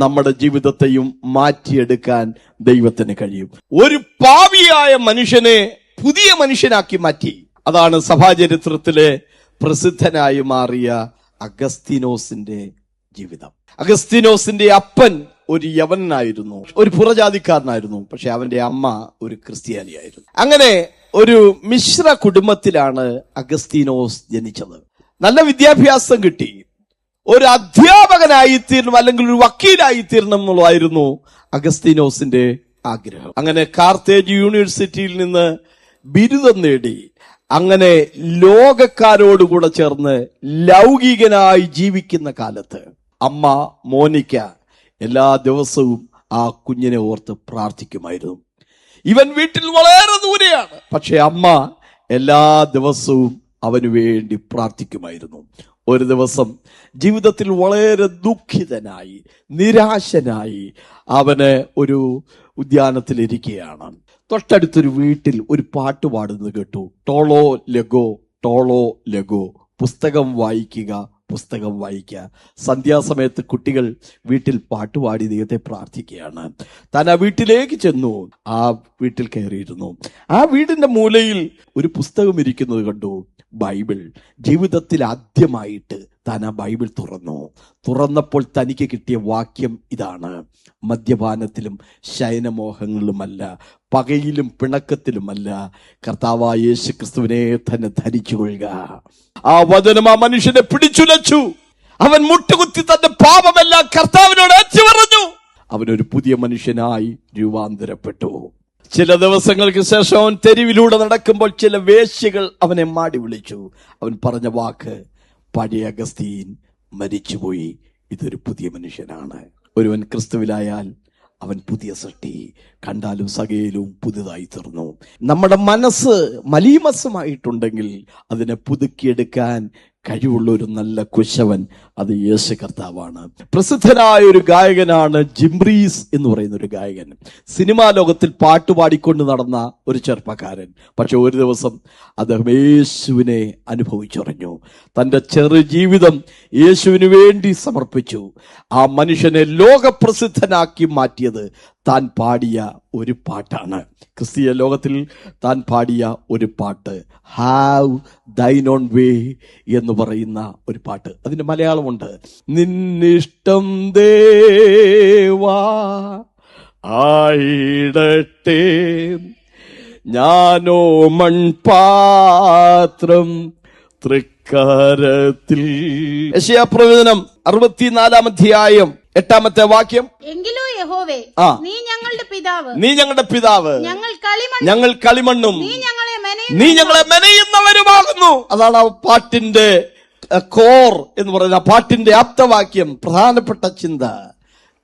നമ്മുടെ ജീവിതത്തെയും മാറ്റിയെടുക്കാൻ ദൈവത്തിന് കഴിയും. ഒരു പാപിയായ മനുഷ്യനെ പുതിയ മനുഷ്യനാക്കി മാറ്റി. അതാണ് സഭാചരിത്രത്തിലെ പ്രസിദ്ധനായി മാറിയ അഗസ്തീനോസിന്റെ ജീവിതം. അഗസ്തീനോസിന്റെ അപ്പൻ ഒരു യവനായിരുന്നു, ഒരു പുറജാതിക്കാരനായിരുന്നു. പക്ഷെ അവന്റെ അമ്മ ഒരു ക്രിസ്ത്യാനിയായിരുന്നു. അങ്ങനെ ഒരു മിശ്ര കുടുംബത്തിലാണ് അഗസ്തീനോസ് ജനിച്ചത്. നല്ല വിദ്യാഭ്യാസം കിട്ടി, ഒരു അധ്യാപകനായിത്തീരണം അല്ലെങ്കിൽ ഒരു വക്കീലായിത്തീരണം എന്നുള്ളതായിരുന്നു അഗസ്തീനോസിന്റെ ആഗ്രഹം. അങ്ങനെ കാർത്തേജ് യൂണിവേഴ്സിറ്റിയിൽ നിന്ന് ബിരുദം നേടി അങ്ങനെ ലോകക്കാരോടുകൂടെ ചേർന്ന് ലൗകികനായി ജീവിക്കുന്ന കാലത്ത് അമ്മ മോനിക്ക എല്ലാ ദിവസവും ആ കുഞ്ഞിനെ ഓർത്ത് പ്രാർത്ഥിക്കുമായിരുന്നു. ഇവൻ വീട്ടിൽ വളരെ ദൂരെയാണ്, പക്ഷെ അമ്മ എല്ലാ ദിവസവും അവന് വേണ്ടി പ്രാർത്ഥിക്കുമായിരുന്നു. ഒരു ദിവസം ജീവിതത്തിൽ വളരെ ദുഃഖിതനായി നിരാശനായി അവന് ഒരു ഉദ്യാനത്തിലിരിക്കുകയാണ്. തൊട്ടടുത്തൊരു വീട്ടിൽ ഒരു പാട്ട് പാടുന്നത് കേട്ടു. ടോളോ ലഗോ ടോളോ ലഗോ, പുസ്തകം വായിക്കുക പുസ്തകം വായിക്കുക. സന്ധ്യാസമയത്ത് കുട്ടികൾ വീട്ടിൽ പാട്ടുപാടി ദൈവത്തെ പ്രാർത്ഥിക്കുകയാണ്. താൻ ആ വീട്ടിലേക്ക് ചെന്നു. ആ വീട്ടിൽ കയറിയിരുന്നു. ആ വീടിന്റെ മൂലയിൽ ഒരു പുസ്തകം ഇരിക്കുന്നത് കണ്ടു, ബൈബിൾ. ജീവിതത്തിൽ ആദ്യമായിട്ട് താൻ ആ ബൈബിൾ തുറന്നപ്പോൾ തനിക്ക് കിട്ടിയ വാക്യം ഇതാണ്: മദ്യപാനത്തിലും ശയനമോഹങ്ങളിലുമല്ല, പകയിലും പിണക്കത്തിലുമല്ല, കർത്താവായ യേശു ക്രിസ്തുവിനെ തന്നെ ധരിച്ചുകൊള്ളുക. ആ വചനം ആ മനുഷ്യനെ പിടിച്ചുലച്ചു. അവൻ മുട്ടുകുത്തി തന്റെ പാപമെല്ലാം കർത്താവിനോട് ഏറ്റുപറഞ്ഞു. അവനൊരു പുതിയ മനുഷ്യനായി രൂപാന്തരപ്പെട്ടു. ചില ദിവസങ്ങൾക്ക് ശേഷം അവൻ തെരുവിലൂടെ നടക്കുമ്പോൾ ചില വേശ്യകൾ അവനെ മാടി വിളിച്ചു. അവൻ പറഞ്ഞ വാക്ക്: പഴയ അഗസ്തീൻ മരിച്ചുപോയി, ഇതൊരു പുതിയ മനുഷ്യനാണ്. ഒരുവൻ ക്രിസ്തുവിലായാൽ അവൻ പുതിയ സൃഷ്ടി, കണ്ടാലും സകലവും പുതുതായി തീർന്നു. നമ്മുടെ മനസ്സ് മലീമസമായിട്ടുണ്ടെങ്കിൽ അതിനെ പുതുക്കിയെടുക്കാൻ കഴിവുള്ള ഒരു നല്ല കുശവൻ അത് യേശു കർത്താവാണ്. പ്രസിദ്ധനായ ഒരു ഗായകനാണ് ജിംബ്രീസ് എന്ന് പറയുന്ന ഒരു ഗായകൻ. സിനിമാ ലോകത്തിൽ പാട്ടുപാടിക്കൊണ്ട് നടന്ന ഒരു ചെറുപ്പക്കാരൻ. പക്ഷെ ഒരു ദിവസം അദ്ദേഹം യേശുവിനെ അനുഭവിച്ചറിഞ്ഞു. തന്റെ ചെറു ജീവിതം യേശുവിന് വേണ്ടി സമർപ്പിച്ചു. ആ മനുഷ്യനെ ലോകപ്രസിദ്ധനാക്കി മാറ്റിയത് താൻ പാടിയ ഒരു പാട്ടാണ്. ക്രിസ്തീയ ലോകത്തിൽ താൻ പാടിയ ഒരു പാട്ട്, ഹാവ് ദൈൻ ഓൺ വേ എന്ന് പറയുന്ന ഒരു പാട്ട്. അതിന്റെ മലയാളമുണ്ട്: നിന്നിഷ്ടം ദേവാ ആയിടട്ടെ, ഞാനോ മൺപാത്രം തൃക്കരത്തിൽ. യശയ്യാപ്രവചനം 64 അധ്യായം 8 വാക്യം: എങ്കിലോ യഹോവേ, നീ ഞങ്ങളുടെ പിതാവ്, ഞങ്ങൾ കളിമണ്ണും നീ ഞങ്ങളെ മെനയുന്നവരുമാകുന്നു. അതാണ് ആ പാട്ടിന്റെ കോർ എന്ന് പറയുന്ന പാട്ടിന്റെ ആപ്തവാക്യം, പ്രധാനപ്പെട്ട ചിന്ത.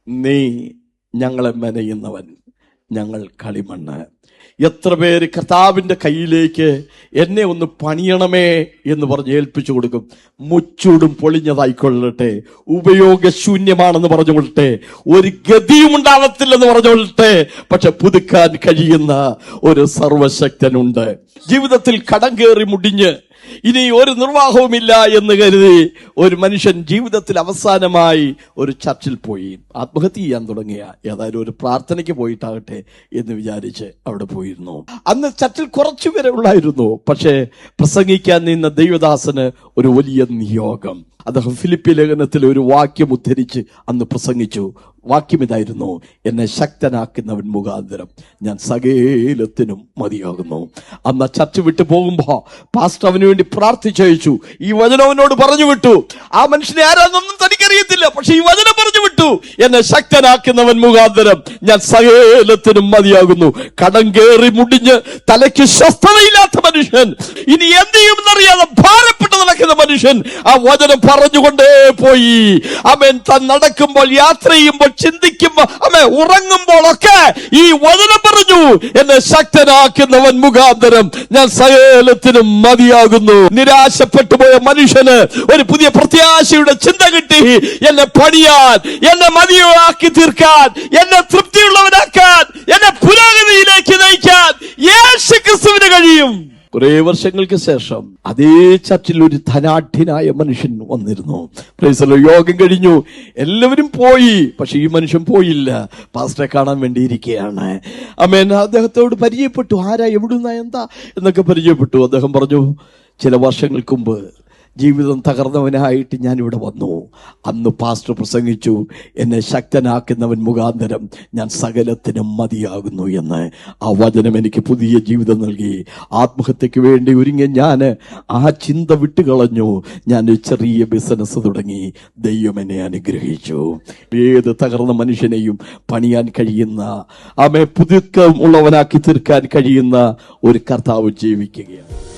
നീ ഞങ്ങളെ മെനയുന്നവൻ, ഞങ്ങൾ കളിമണ്ണ്. എത്ര പേര് കർത്താവിന്റെ കയ്യിലേക്ക് എന്നെ ഒന്ന് പണിയണമേ എന്ന് പറഞ്ഞ് ഏൽപ്പിച്ചു കൊടുക്കും. മുച്ചൂടും പൊളിഞ്ഞതായിക്കൊള്ളട്ടെ, ഉപയോഗശൂന്യമാണെന്ന് പറഞ്ഞുകൊള്ളട്ടെ, ഒരു ഗതിയും ഉണ്ടാവത്തില്ലെന്ന് പറഞ്ഞുകൊള്ളട്ടെ, പക്ഷെ പുതുക്കാൻ കഴിയുന്ന ഒരു സർവശക്തനുണ്ട്. ജീവിതത്തിൽ കടം കയറി മുടിഞ്ഞ് ഇനി ഒരു നിർവാഹവുമില്ല എന്ന് കരുതി ഒരു മനുഷ്യൻ ജീവിതത്തിൽ അവസാനമായി ഒരു ചർച്ചിൽ പോയി ആത്മഹത്യ ചെയ്യാൻ തുടങ്ങിയ. ഏതായാലും ഒരു പ്രാർത്ഥനയ്ക്ക് പോയിട്ടാകട്ടെ എന്ന് വിചാരിച്ച് അവിടെ പോയിരുന്നു. അന്ന് ചർച്ചിൽ കുറച്ചുപേരെ ഉള്ളായിരുന്നു. പക്ഷേ പ്രസംഗിക്കാൻ നിന്ന ദൈവദാസന് ഒരു വലിയ നിയോഗം. അദ്ദേഹം ഫിലിപ്പി ലേഖനത്തിൽ ഒരു വാക്യം ഉദ്ധരിച്ച് അന്ന് പ്രസംഗിച്ചു. വാക്യം ഇതായിരുന്നു: എന്നെ ശക്തനാക്കുന്നവൻ മുഖാന്തരം ഞാൻ സകലത്തിനും മതിയാകുന്നു. അന്ന് ചർച്ച വിട്ടു പോകുമ്പോ പാസ്റ്റർ അവന് വേണ്ടി പ്രാർത്ഥിച്ചയച്ചു. ഈ വചനം അവനോട് പറഞ്ഞു വിട്ടു. ആ മനുഷ്യനെ ആരാന്നൊന്നും തനിക്കറിയത്തില്ല, പക്ഷെ ഈ വചനം പറഞ്ഞു വിട്ടു: എന്നെ ശക്തനാക്കുന്നവൻ മുഖാന്തരം ഞാൻ സകലത്തിനും മതിയാകുന്നു. കടം കേറി മുടിഞ്ഞ് തലയ്ക്ക് സ്വസ്ഥതയില്ലാത്ത മനുഷ്യൻ, ഇനി എന്ത് ചെയ്യുമെന്നറിയാതെ ഭാരപ്പെട്ട് നടക്കുന്ന മനുഷ്യൻ ആ വചനം പറഞ്ഞുകൊണ്ടേ പോയി. അവൻ താൻ നടക്കുമ്പോൾ, യാത്ര ചെയ്യുമ്പോൾ, ചിന്തിക്കുമ്പോൾ, അവൻ ഉറങ്ങുമ്പോഴൊക്കെ ഈ വചനം പറഞ്ഞു: എന്നെ ശക്തനാക്കുന്നവൻ മുഖാന്തരം ഞാൻ സകലത്തിനും മതിയാകുന്നു. നിരാശപ്പെട്ടു പോയ മനുഷ്യന് ഒരു പുതിയ പ്രത്യാശയുടെ ചിന്ത കിട്ടി. എന്നെ പണിയാൻ, എന്നെ മതിയാക്കി തീർക്കാൻ, എന്നെ തൃപ്തിയുള്ളവനാക്കാൻ, എന്നെ പുരോഗതിയിലേക്ക് നയിക്കാൻ യേശു ക്രിസ്തുവിന് കഴിയും. കുറെ വർഷങ്ങൾക്ക് ശേഷം അതേ ചർച്ചിൽ ഒരു ധനാഢ്യനായ മനുഷ്യൻ വന്നിരുന്നു. Praise the Lord. യോഗം കഴിഞ്ഞു, എല്ലാവരും പോയി, പക്ഷെ ഈ മനുഷ്യൻ പോയില്ല. പാസ്റ്ററെ കാണാൻ വേണ്ടി ഇരിക്കുകയാണ്. ആമേൻ. അദ്ദേഹത്തോട് പരിചയപ്പെട്ടു. ആരാ, എവിടുന്ന, എന്താ എന്നൊക്കെ പരിചയപ്പെട്ടു. അദ്ദേഹം പറഞ്ഞു, ചില വർഷങ്ങൾക്ക് മുമ്പ് ജീവിതം തകർന്നവനായിട്ട് ഞാനിവിടെ വന്നു. അന്ന് പാസ്റ്റർ പ്രസംഗിച്ചു, എന്നെ ശക്തനാക്കുന്നവൻ മുഖാന്തരം ഞാൻ സകലത്തിനും മതിയാകുന്നു എന്ന്. ആ വചനം എനിക്ക് പുതിയ ജീവിതം നൽകി. ആത്മഹത്യക്ക് വേണ്ടി ഒരുങ്ങിയ ഞാൻ ആ ചിന്ത വിട്ടുകളഞ്ഞു. ഞാൻ ഒരു ചെറിയ ബിസിനസ് തുടങ്ങി. ദൈവം എന്നെ അനുഗ്രഹിച്ചു. ഏത് തകർന്ന മനുഷ്യനെയും പണിയാൻ കഴിയുന്ന, ആമേ, പുതുക്കം ഉള്ളവനാക്കി തീർക്കാൻ കഴിയുന്ന ഒരു കർത്താവ് ജീവിക്കുകയാണ്.